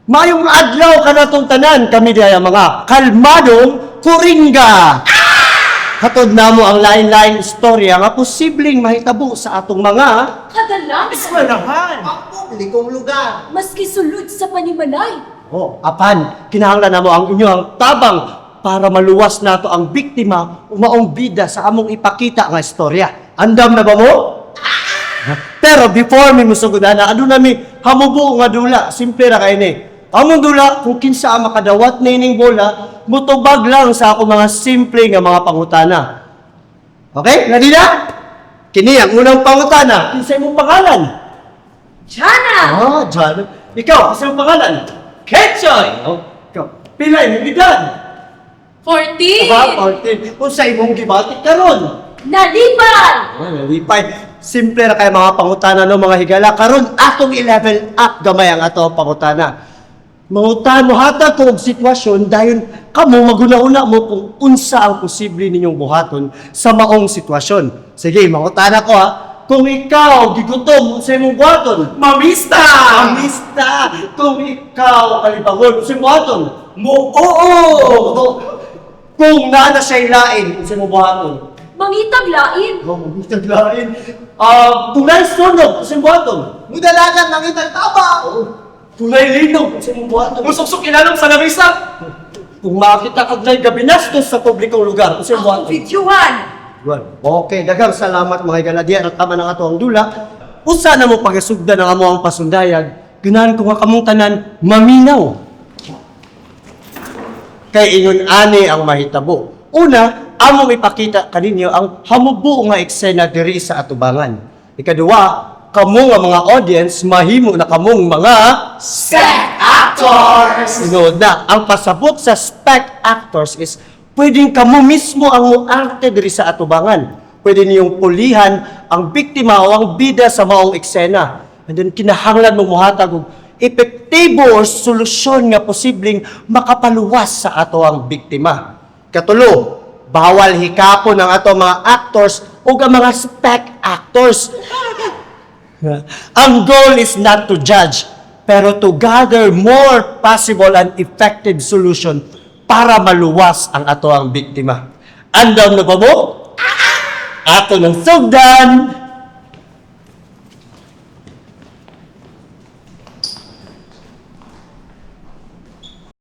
Mayong adlaw ka na tong tanan kami diya mga kalmadong kuringga. Hatod na mo ang lain-lain istorya nga posibleng mahitabo sa atong mga Kadalang, eskwelahan. Ang publikong lugar. maski sulod sa panimalay. Apan, kinahanglan na mo ang inyong tabang para maluwas nato ang biktima o maong bida sa among ipakita nga istorya. Andam na ba mo? Pero before mi musugudan na, ano nami hamubo nga dula, simple ra kay ni. Among dula, kung kinsa ang makadawat na ining bola, mutubag lang sa ako mga simple nga mga pangutana. Okay? Ready na? Kini ang unang pangutana. Kinsa imong pangalan? Jana! John. Ikaw, kinsa imong pangalan? Ketchoy! Ikaw, pila imong edad? 14! Aba, 14. Kung sa imong gibati karon. Nalipan! Nalipay. Simple ra kay mga pangutana no mga higala. Karon atong i-level up gamay ang ato pangutana. Mangutan mo hatag kung sitwasyon dayon kamo maguna-una mo kung unsa ang posible ninyong buhaton sa maong sitwasyon. Sige, mangutana ko ha. Kung ikaw gigutom sa imong buhaton, Mamista! amista. Kung ikaw kalibangon sa imong buhaton, Oo! kung naa na siya'y lain sa imong buhaton, Mangitag lain! mabitag lain. Kung na'y sunog sa imong buhaton, Mudalagan ng itang tabang! kulay linog sa imong buhaton. Musuksok inanong sa labisa! Kung makita kag na'y gabinastos sa publikong lugar, sa imong buhaton. Videohan! Okay, daghang salamat mga ganadya at tama na nga to ang dula. Usa na mo pagasugdan ang amo ang pasundayag, ganahan ko nga kamong tanan maminaw. Kay ingon ani ang mahitabo. Una, among ipakita kaninyo ang hamubo nga eksena diri sa atubangan. Ikaduha, kamo nga mga audience mahimo na kamong mga Set actors! Sunod na, ang pasabot sa spec actors is pwedeng kamo mismo ang muarte diri sa atubangan. Pwede niyong pulihan ang biktima o ang bida sa maong eksena. And then kinahanglan mong muhatag og epektibo or solusyon nga posibleng makapaluwas sa ato ang biktima. Katulo, bawal hikapon ang ato mga actors o ang mga spec actors. Ang goal is not to judge, pero to gather more possible and effective solution para maluwas ang ato ang biktima. Andam na ba mo? Ato ng sugdan,